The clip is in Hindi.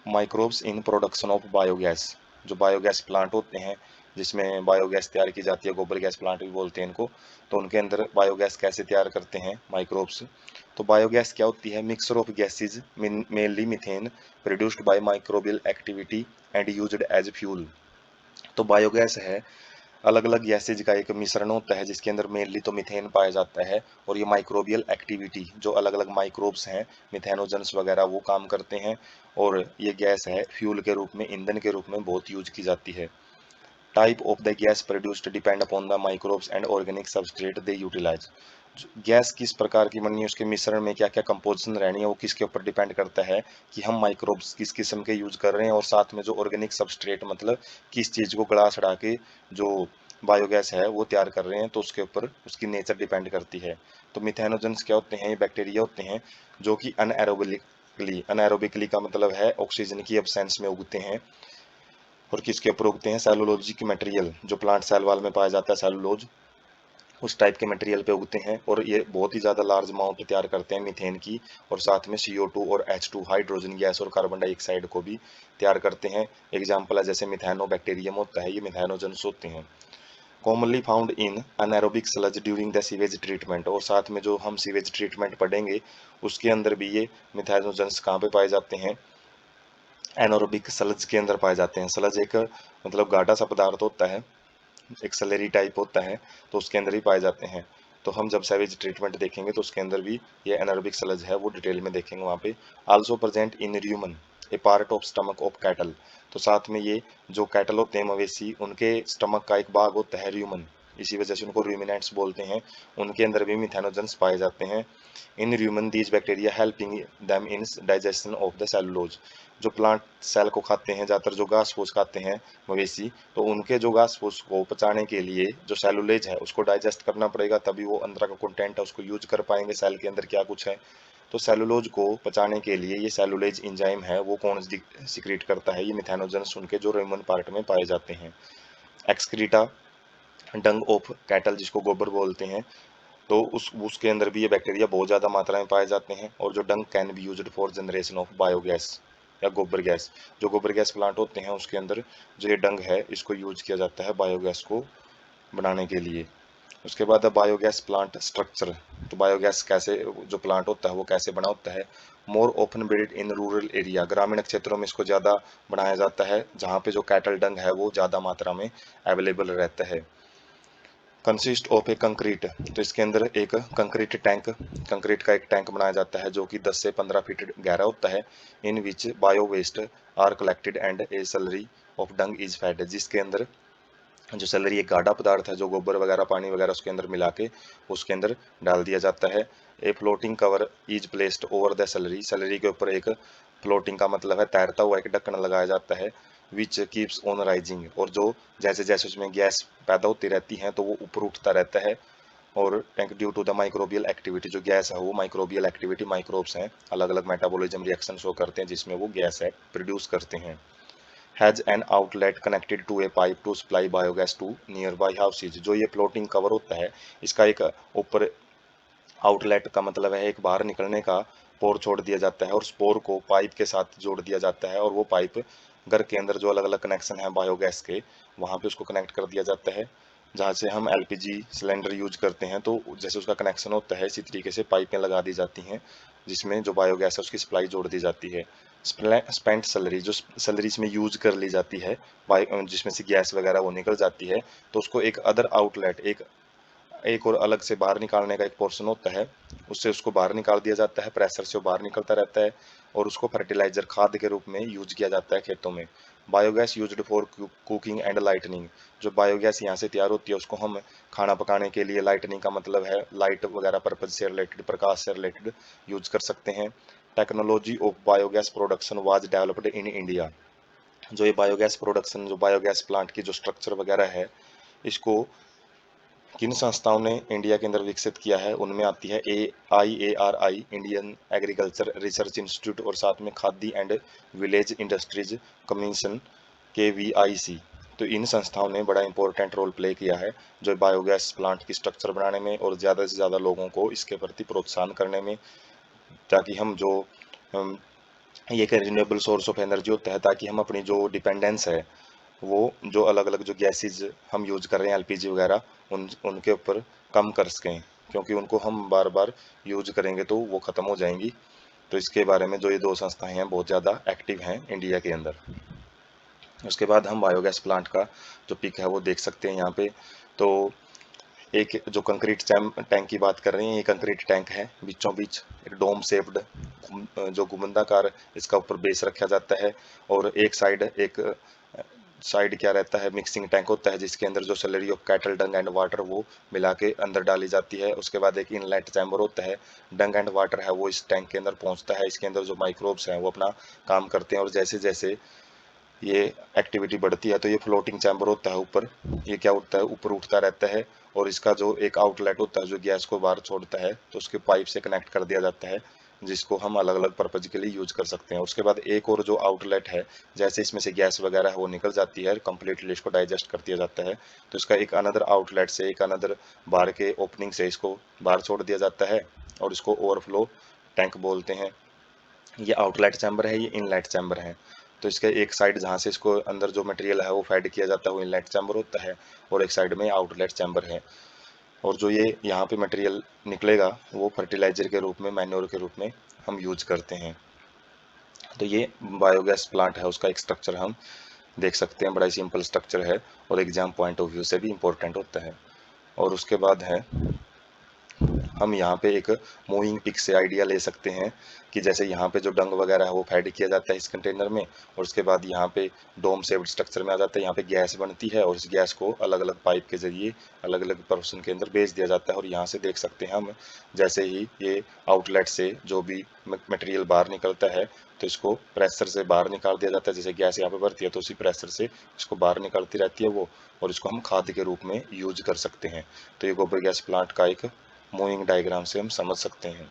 Microbes in production of biogas. जो बायोगैस प्लांट होते हैं जिसमें बायोगैस तैयार की जाती है, गोबर गैस प्लांट भी बोलते हैं इनको, तो उनके अंदर बायोगैस कैसे तैयार करते हैं माइक्रोब्स। तो बायोगैस क्या होती है? Mixture of gases mainly methane produced by microbial activity and used as fuel. तो बायोगैस है अलग अलग गैसेज का एक मिश्रण होता है जिसके अंदर मेनली तो मीथेन पाया जाता है, और ये माइक्रोबियल एक्टिविटी जो अलग अलग माइक्रोब्स हैं मिथेनोजन्स वगैरह वो काम करते हैं, और ये गैस है फ्यूल के रूप में, ईंधन के रूप में बहुत यूज की जाती है। Type of the gas produced depend upon the microbes and organic substrate they utilise. Gas किस प्रकार की बननी है, उसके मिश्रण में क्या क्या कंपोजिशन रहनी है, वो किसके ऊपर डिपेंड करता है कि हम माइक्रोब्स किस किस्म के यूज कर रहे हैं, और साथ में जो ऑर्गेनिक सबस्ट्रेट मतलब किस चीज को गला सड़ा के जो बायोगैस है वो तैयार कर रहे हैं, तो उसके ऊपर उसकी नेचर डिपेंड करती है। तो मिथेनोजेंस क्या होते हैं? ये बैक्टीरिया होते हैं जो कि अनएरोबिकली का मतलब है ऑक्सीजन की एब्सेंस में उगते हैं, और किसके ऊपर उगते हैं? सेलुलोजिक मटेरियल जो प्लांट सेल वाल में पाया जाता है, सेलुलोज, उस टाइप के मटेरियल पे उगते हैं, और ये बहुत ही ज़्यादा लार्ज अमाउंट तैयार करते हैं मीथेन की, और साथ में CO2 और H2 हाइड्रोजन गैस और कार्बन डाइऑक्साइड को भी तैयार करते हैं। एग्जाम्पल है जैसे मिथेनो बैक्टीरियम होता है, ये मिथेनोजन्स होते हैं। Commonly found in anaerobic sludge during the sewage treatment, और साथ में जो हम सीवेज ट्रीटमेंट पढ़ेंगे उसके अंदर भी ये मिथेनोजन्स कहाँ पे पाए जाते हैं? एनारोबिक स्लज के अंदर पाए जाते हैं। स्लज एक मतलब गाढ़ा सा पदार्थ होता है, एक सलेरी टाइप होता है, तो उसके अंदर ही पाए जाते हैं। तो हम जब सैवेज ट्रीटमेंट देखेंगे तो उसके अंदर भी ये एनारोबिक सलज है वो डिटेल में देखेंगे वहाँ पे। Also present in र्यूमन A part of stomach of cattle, तो साथ में ये जो कैटल होते हैं मवेशी उनके स्टमक का एक भाग होता है र्यूमन, इसी वजह से उनको रूमिनेंट्स बोलते हैं, उनके अंदर भी मिथेनोजेंस पाए जाते हैं। In human these bacteria helping them in digestion of the cellulose. जो प्लांट सेल को खाते हैं, ज़्यादातर जो घास फूस खाते हैं मवेशी, तो उनके जो घास फूस को पचाने के लिए जो सेलुलेज है उसको डाइजेस्ट करना पड़ेगा, तभी वो अंदर का कंटेंट है उसको यूज कर पाएंगे, सेल के अंदर क्या कुछ है। तो सेलुलोज को पचाने के लिए ये सेलुलेज इंजाइम है वो कौन सिक्रीट करता है? ये मिथेनोजेंस उनके जो ह्यूमन पार्ट में पाए जाते हैं। एक्सक्रीटा डंग ऑफ कैटल जिसको गोबर बोलते हैं, तो उस उसके अंदर भी ये बैक्टीरिया बहुत ज़्यादा मात्रा में पाए जाते हैं। और जो dung can be used for generation of biogas या गोबर गैस, जो गोबर गैस प्लांट होते हैं उसके अंदर जो ये डंग है इसको यूज किया जाता है बायोगैस को बनाने के लिए। उसके बाद है बायोगैस प्लांट स्ट्रक्चर। तो बायोगैस कैसे जो प्लांट होता है वो कैसे बना होता है? More open build in rural area, ग्रामीण क्षेत्रों में इसको ज़्यादा बनाया जाता है जहाँ पे जो कैटल डंग है वो ज़्यादा मात्रा में अवेलेबल रहता है। कंसिस्ट ऑफ ए कंक्रीट, तो इसके अंदर एक कंक्रीट टैंक, कंक्रीट का एक टैंक बनाया जाता है जो कि 10 से 15 फीट गहरा होता है। In which bio waste are collected and a slurry of dung is fed, जिसके अंदर जो सैलरी एक गाढ़ा पदार्थ है जो गोबर वगैरह पानी वगैरह उसके अंदर मिला के उसके अंदर डाल दिया जाता है। A floating cover is placed over the salary, salary के ऊपर एक फ्लोटिंग का मतलब है तैरता हुआ एक ढक्कन लगाया जाता है। विच कीप्स ऑन राइजिंग, और जो जैसे जैसे उसमें गैस पैदा होती रहती है तो वो ऊपर उठता रहता है। और tank due to the microbial activity, जो गैस है वो माइक्रोबियल एक्टिविटी, माइक्रोब्स हैं अलग अलग मेटाबॉलिज्म रिएक्शन शो करते हैं जिसमें वो गैस है प्रोड्यूस करते हैं। Has an outlet connected to a pipe to supply biogas to nearby houses, जो ये फ्लोटिंग कवर होता है इसका एक ऊपर आउटलेट का मतलब है एक बाहर निकलने का पोर छोड़ दिया जाता है, और स्पोर को पाइप के साथ जोड़ दिया जाता है, और वो पाइप घर के अंदर जो अलग अलग कनेक्शन है बायोगैस के वहाँ पे उसको कनेक्ट कर दिया जाता है। जहाँ से हम LPG सिलेंडर यूज करते हैं तो जैसे उसका कनेक्शन होता है इसी तरीके से पाइपें लगा दी जाती हैं जिसमें जो बायोगैस है उसकी सप्लाई जोड़ दी जाती है। स्पेंट सैलरी, जो सैलरी इसमें यूज कर ली जाती है जिसमें से गैस वगैरह वो निकल जाती है, तो उसको एक अदर आउटलेट, एक एक और अलग से बाहर निकालने का एक पोर्शन होता है, उससे उसको बाहर निकाल दिया जाता है, प्रेशर से वो बाहर निकलता रहता है, और उसको फर्टिलाइजर खाद के रूप में यूज किया जाता है खेतों में। Biogas used for cooking and lightning, जो बायोगैस यहाँ से तैयार होती है उसको हम खाना पकाने के लिए, लाइटनिंग का मतलब है लाइट वगैरह पर्पज से रिलेटेड, प्रकाश से रिलेटेड यूज कर सकते हैं। Technology of biogas production was developed in India, जो ये बायोगैस प्रोडक्शन, जो बायोगैस प्लांट की जो स्ट्रक्चर वगैरह है इसको किन संस्थाओं ने इंडिया के अंदर विकसित किया है? उनमें आती है AIARI, Indian agriculture research institute, और साथ में khadi and village industries commission KVIC। तो इन संस्थाओं ने बड़ा इंपॉर्टेंट रोल प्ले किया है जो बायोगैस प्लांट की स्ट्रक्चर बनाने में और ज़्यादा से ज़्यादा लोगों को इसके प्रति प्रोत्साहन करने में, ताकि हम जो ये एक रिन्यूएबल सोर्स ऑफ एनर्जी होता है, ताकि हम अपनी जो डिपेंडेंस है वो जो अलग अलग जो गैसेज हम यूज कर रहे हैं एलपीजी वगैरह, उनके ऊपर कम कर सकें, क्योंकि उनको हम बार बार यूज करेंगे तो वो ख़त्म हो जाएंगी। तो इसके बारे में जो ये दो संस्थाएं हैं बहुत ज़्यादा एक्टिव हैं इंडिया के अंदर। उसके बाद हम बायोगैस प्लांट का जो पिक है वो देख सकते हैं यहाँ पे। तो एक जो कंक्रीट टैंक की बात कर रहे हैं, ये कंक्रीट टैंक है, बीचों बीच एक डोम शेप्ड जो गुमंदाकार इसका ऊपर बेस रखा जाता है, और एक साइड क्या रहता है, मिक्सिंग टैंक होता है, जिसके अंदर जो slurry of cattle Dang and water वो मिला के अंदर डाली जाती है। उसके बाद एक इनलेट चैम्बर होता है, डंग एंड वाटर है वो इस टैंक के अंदर पहुंचता है, इसके अंदर जो माइक्रोब्स हैं वो अपना काम करते हैं, और जैसे जैसे ये एक्टिविटी बढ़ती है तो ये फ्लोटिंग चैम्बर होता है ऊपर, ये क्या होता है ऊपर उठता रहता है, और इसका जो एक आउटलेट होता है जो गैस को बाहर छोड़ता है, तो उसके पाइप से कनेक्ट कर दिया जाता है, जिसको हम अलग अलग पर्पज के लिए यूज कर सकते हैं। उसके बाद एक और जो आउटलेट है, जैसे इसमें से गैस वगैरह है वो निकल जाती है, कंप्लीटली इसको डाइजेस्ट कर दिया जाता है, तो इसका एक अनदर आउटलेट से, एक अनदर बाहर के ओपनिंग से इसको बाहर छोड़ दिया जाता है, और इसको ओवरफ्लो टैंक बोलते हैं। ये आउटलेट चैम्बर है, ये इनलेट चैम्बर है। तो इसके एक साइड जहाँ से इसको अंदर जो मटेरियल है वो फेड किया जाता है वो इनलेट चैम्बर होता है, और एक साइड में आउटलेट चैम्बर है। और जो ये यहाँ पे मटेरियल निकलेगा वो फर्टिलाइजर के रूप में, मैन्योर के रूप में हम यूज करते हैं। तो ये बायोगैस प्लांट है, उसका एक स्ट्रक्चर हम देख सकते हैं, बड़ा ही सिंपल स्ट्रक्चर है, और एग्जाम पॉइंट ऑफ व्यू से भी इम्पोर्टेंट होता है। और उसके बाद है, हम यहाँ पे एक मूविंग पिक से आइडिया ले सकते हैं कि जैसे यहाँ पे जो डंग वगैरह है वो फेड किया जाता है इस कंटेनर में, और उसके बाद यहाँ पे डोम शेप्ड स्ट्रक्चर में आ जाता है, यहाँ पे गैस बनती है, और इस गैस को अलग अलग पाइप के जरिए अलग अलग पर्सन के अंदर भेज दिया जाता है। और यहाँ से देख सकते हैं हम, जैसे ही ये आउटलेट से जो भी मटेरियल बाहर निकलता है तो इसको प्रेशर से बाहर निकाल दिया जाता है, जैसे गैस यहाँ पे भरती है तो उसी प्रेशर से इसको बाहर निकलती रहती है वो, और इसको हम खाद के रूप में यूज कर सकते हैं। तो ये गोबर गैस प्लांट का एक मूविंग डायग्राम से हम समझ सकते हैं।